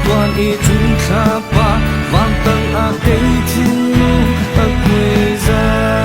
toàn ý chúng ta ba vang tầng à cây thiên nu ở quê ra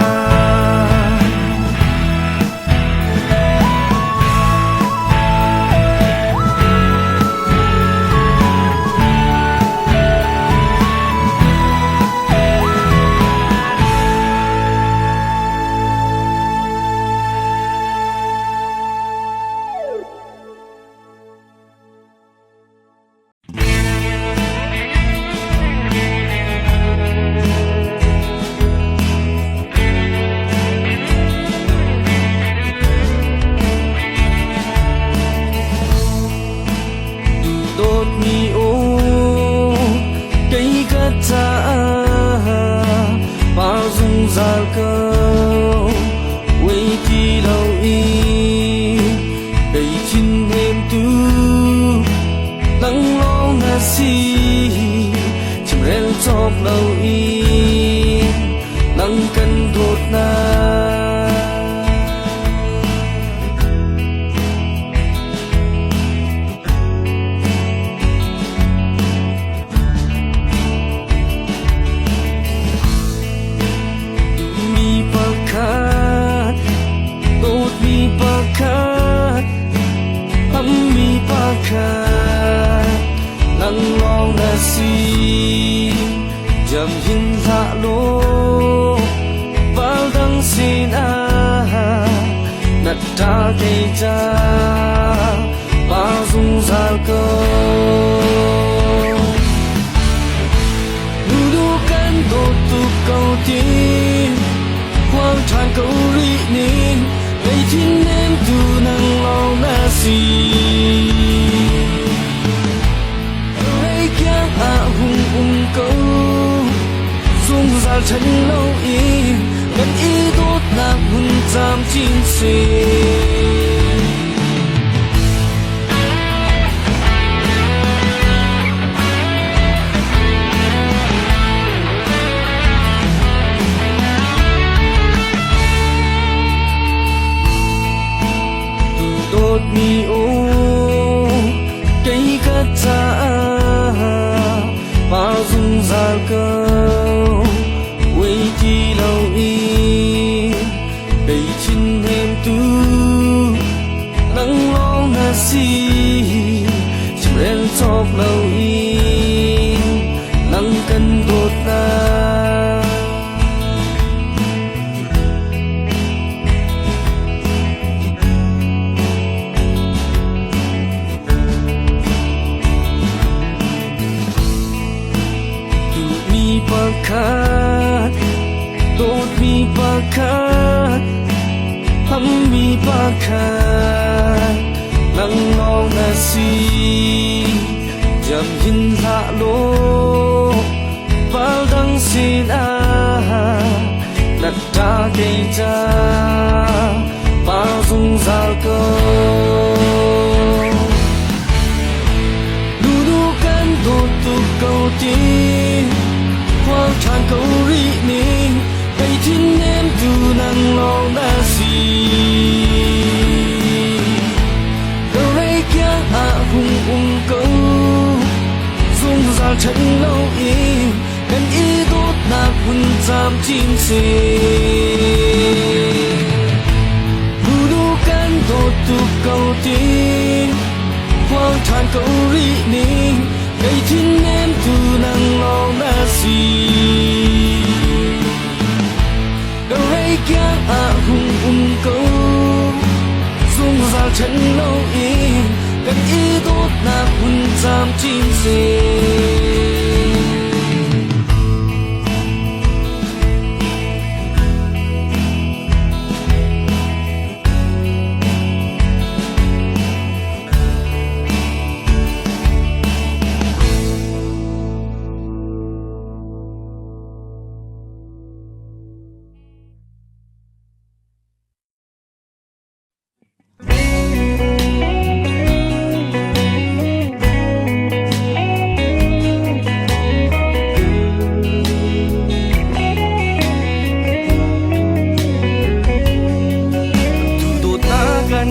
jam hin tha lo val dang sin a nat ta ke cha ba dung zal ko nu du kan do tu câu tin quang than câu ri nin ngày thiên em tu nang long na si câu dung ra chân lâu y gần y tốt lạc hùn giam chín xì tốt mi ô cây cát ta ba dung ra câu quay chi lâu y đầy chín em tu nắng long na si chim em chọc lâu y nắng cân đột na pakat tot mi pakat ham mi pakat nang long na si jam hin la lo val dang sin a nat ta ke cha ba dung zal ko du du kan do tu câu tin quang tràn câu ri nin ngày thiên em tu nang long na si câu rây kia à hùng câu dung ra chân lâu y gần y tốt lạc hùn giam chín xì du du can tốt tu câu tin quang tràn câu ri nin ngày thiên em tu nang long na si câu rây kia à hùng câu dung ra chân lâu y gần y tốt lạc hùn giam chín xì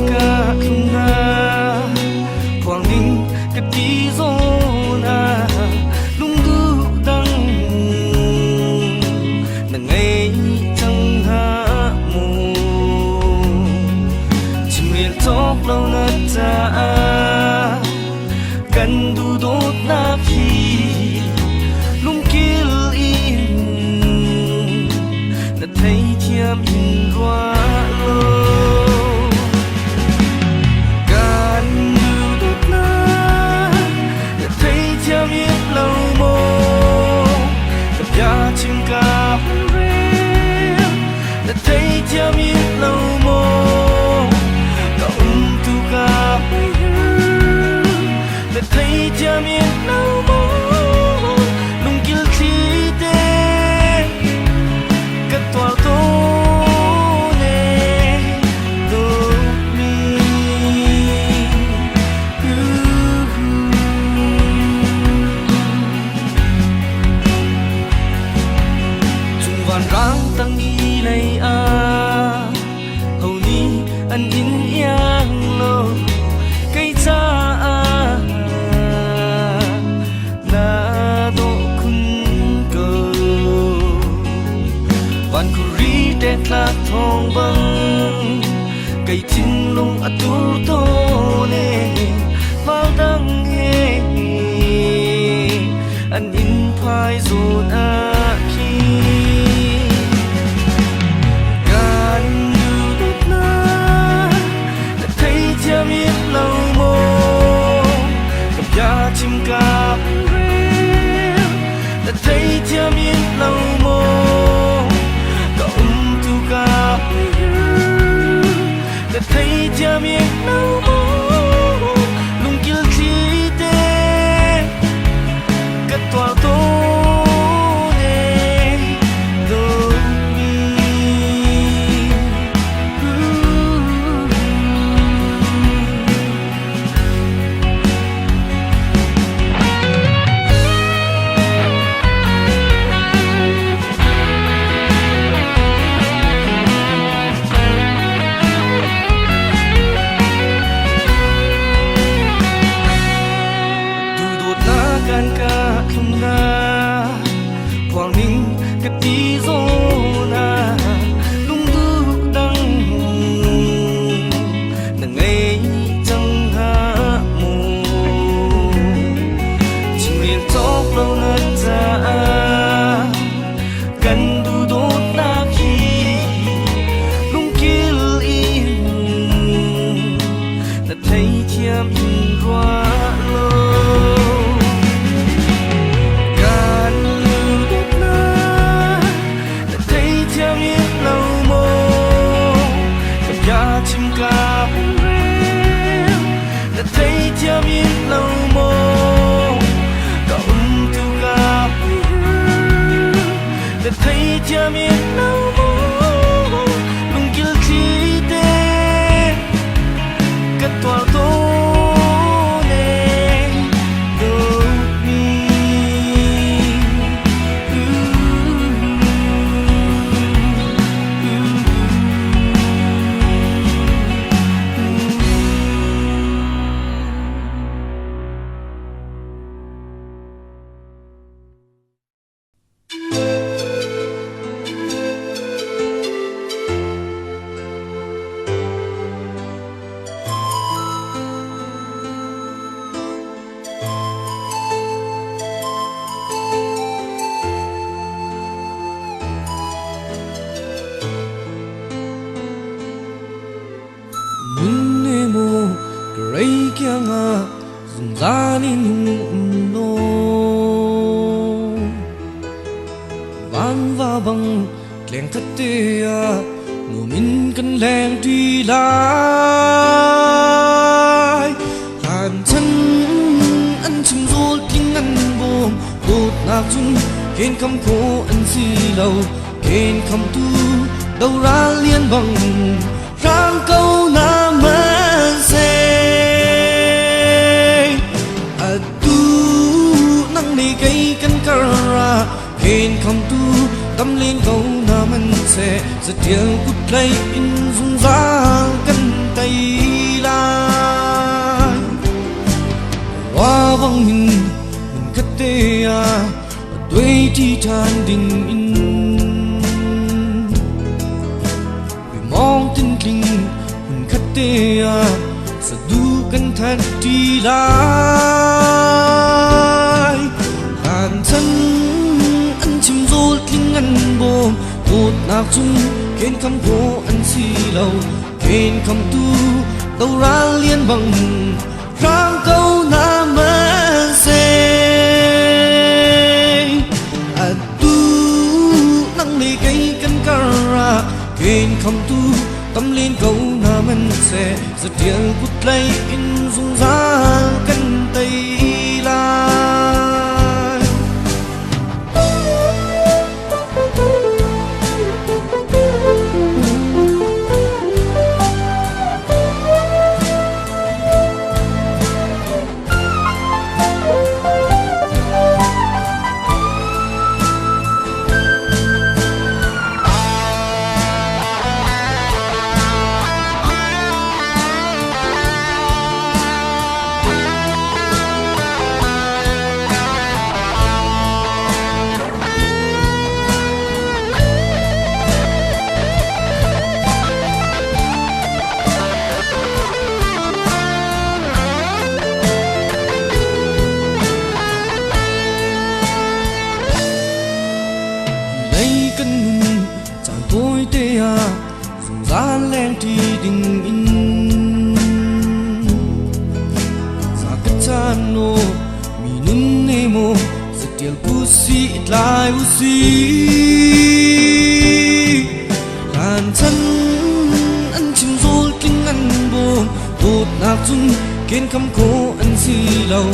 ka kuna kwang ning ka ti zo na miền nào mơ lung kill khi đê cất tỏa tô nè tô mi chung van rang tăng y lay a hầu ni an in yang lo cây cha na do kun cơ van kuri te kla thong bang cây tin lung atur to ne mau dang he an in phai zon a khi miền lâu mô gặp gia chim cáp rêu đã thấy chia miền lâu mô có tu cáp rêu đã thấy chia miền lâu mô lung kill chi tê cất tỏa tô nè tô mi kan ka thumna quang ninh cái tí zona lung du đăng nang ngày chẳng ha mù chim liền chóp lâu nát ra cần du đốt na khi lung kill in đã thấy chiam in roa chim cáp rêu đã thấy chia miền lâu mô có tu cáp rêu đã thấy chia miền lâu mô lung kill chi tê cất tỏa tô nè tô mi Ray kya nga zunzanin no van va bang kleng thate a ngô min kan leng tùy lai hàn chân ăn chim rô kinh ăn bom đột nạc chung khen khăm khô ăn si lâu khen khăm tu đâu ra liên bằng rang câu na mơ se ni cây căn cara khen không tu tâm liên câu na man se giật tiếng cút lay in dung ra căn tay lai hoa vang mình cất tê à đuôi ti than đình in vì mong tin kinh mình cất tê à sa du căn than ti lai hàn chân ăn chim rô kinh ăn bom đột nạc chung khen khăm khô ăn si lâu khen khăm tu đâu ra liên bằng rang câu na mơ se à tu năng lì cây căn cara khen khăm tu tâm liên câu na man se giật tiếng cút lay in dung ra căn tay la mo setial pusi itlai usi lan chân ăn chim rul kinh ăn bồn tụt nạc chung kên khăm khô ăn xì lâu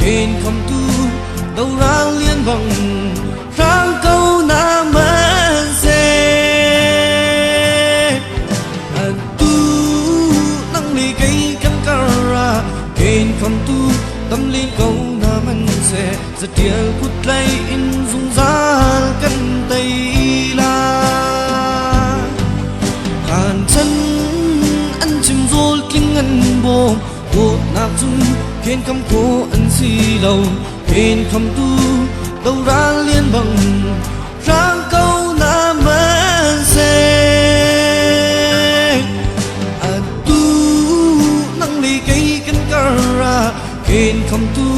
kên khăm tu đâu ra liên bằng rang câu na mơ xe ăn tu nang li cây cam cara kên khăm tu tâm liên câu na man xe giật tiel cút lay in dung giá căn tay la hàn chân ăn chim rul kinh ăn bồn tụt nạc chung kên khăm khô ăn xì lâu kên khăm tu đâu ra liên bằng rang câu na mơ xe à tu nang li cây cân cara kên khăm tu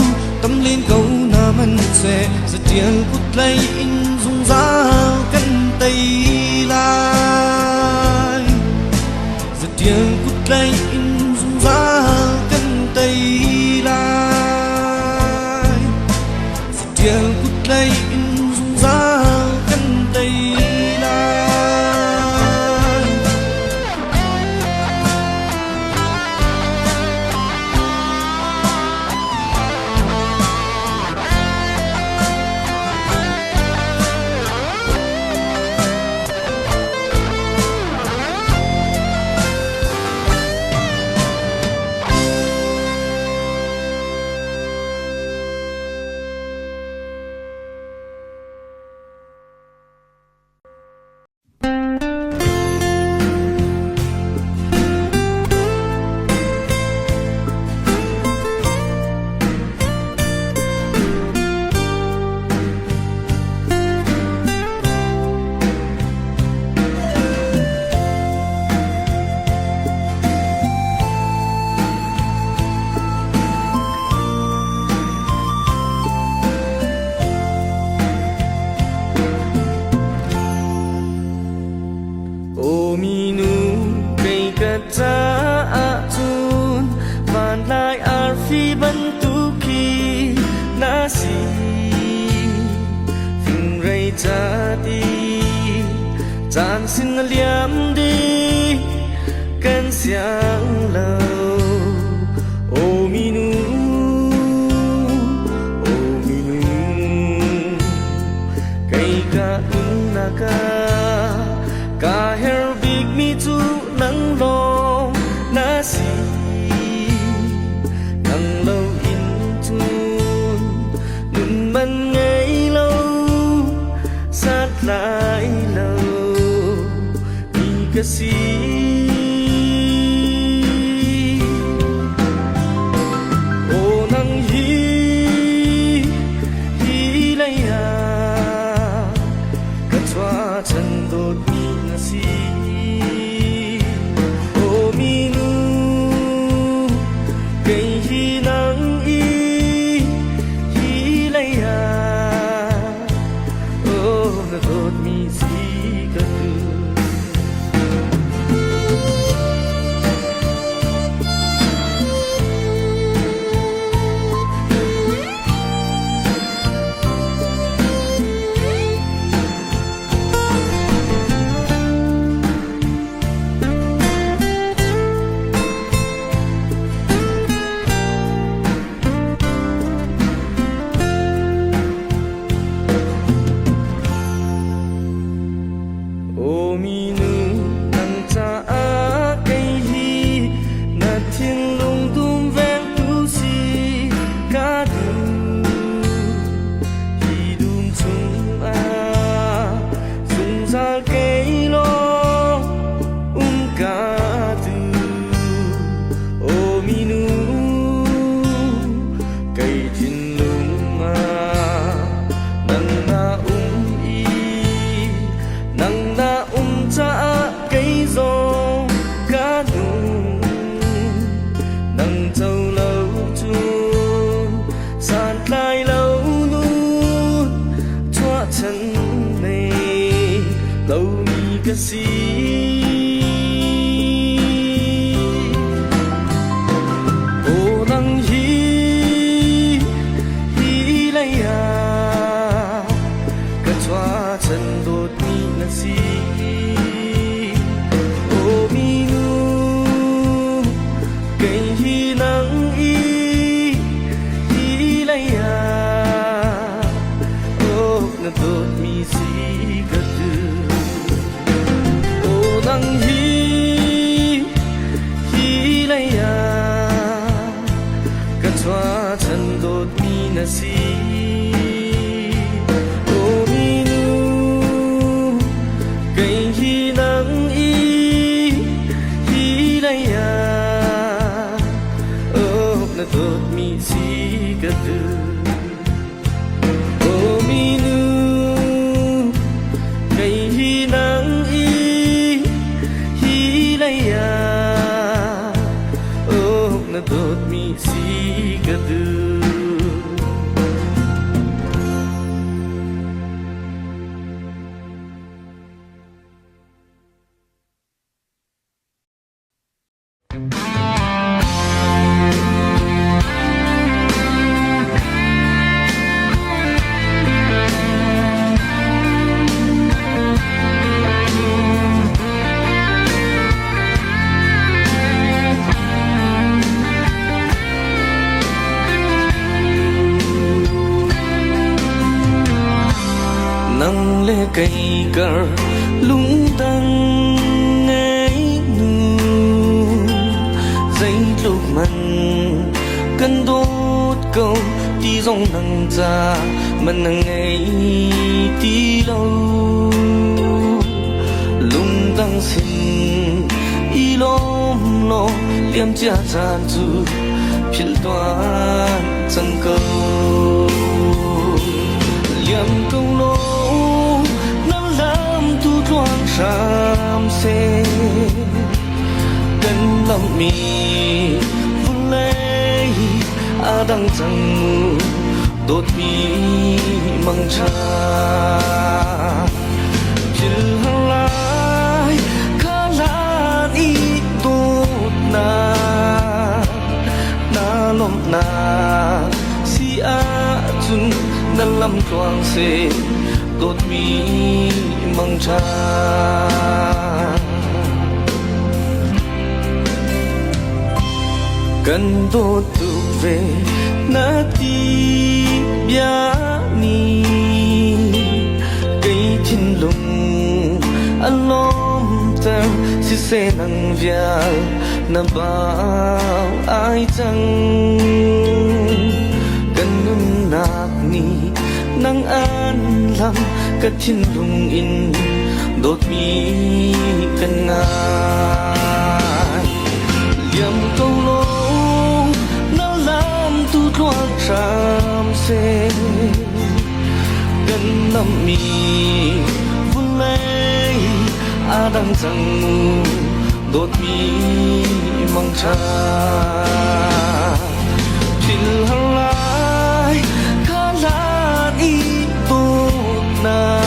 tâm liên câu na man xe giật tiel cút lay in dung giá căn tay lai giật tiel cút lay in dung giá căn tay lai giật tiel cút lay in dung giá căn tay lai Giàn xin liếm đi cơn xiang lâu ô mi nu cây ca na ca her big mi tu nang lo na si nang lâu in tun nun man ngày lâu sát lại lâu kasi o nang hi lay ha katwa chan dot mi na si o mi nu kai hi nang hi lay ha o na dot mi si ka tu kasi o nang hi lay ha si gadu o nang hi lai ya ka chwa chan dot mi na si o mi nu kai hi nang hi lai ya o na dot mi si gadu dot mi si gadu nang le cây cờ lung tăng ngay nu dây lúc mình cần đốt câu đi dòng nắng ra mình nắng ngay đi lâu lung tăng xin y lom lo liam chia chan chu phil toan chẳng câu liam câu lo loang sam se gần lòng mi vun lấy adang chang mu đốt mi mang cha chil halai kala ni đốt na lom na si a chun na lam loang se đốt mi mang cha cần đốt tu về na ti bia ni cây chín lung alom ter si se nang vial na bao ai chăng cần nun nak ni nang an lam ka thin lung in đốt mi cần ngai liam câu lô nó làm tu thoáng sam se gần năm mi vun lấy đang rằng đốt mi mang cha chil halai kala ni đốt na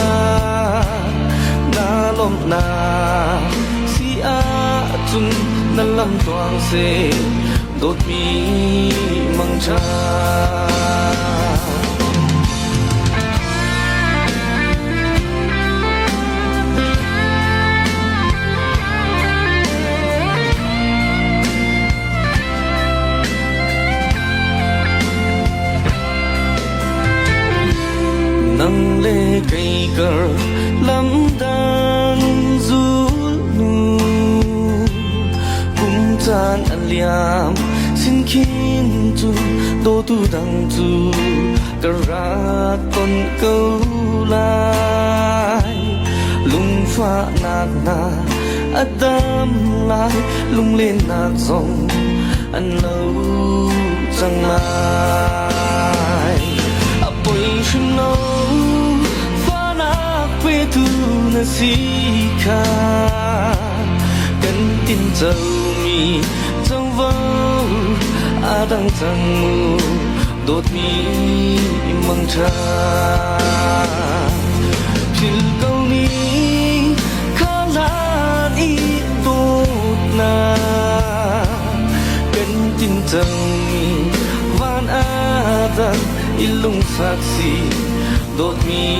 lom na si a chun na lam toang se đốt mi mang cha nang le cây cờ lắm đang du nu cùng chan an liam xin khiến tu đô tu đăng tu cả ra con câu lại lung pha nạc na adam lại lung lên nạc dòng ăn lâu chẳng lại bồi chung lâu pha nạc về tu na si kha cần tin dầu mi trong vâu đang rằng mù đốt mi mang cha phil câu ni khá là đi tốt na cần tin rằng mi van adam ilung saksi đốt mi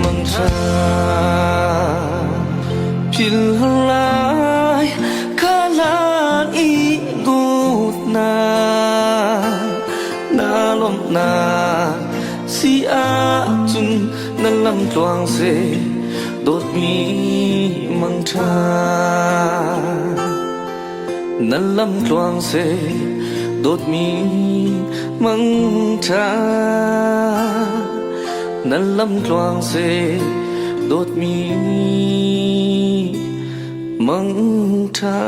mang cha phil halai khá là đi tốt na lom na si a chun na lâm toang se đốt mi măng cha nan lâm toang se đốt mi măng cha nan lâm toang se đốt mi măng cha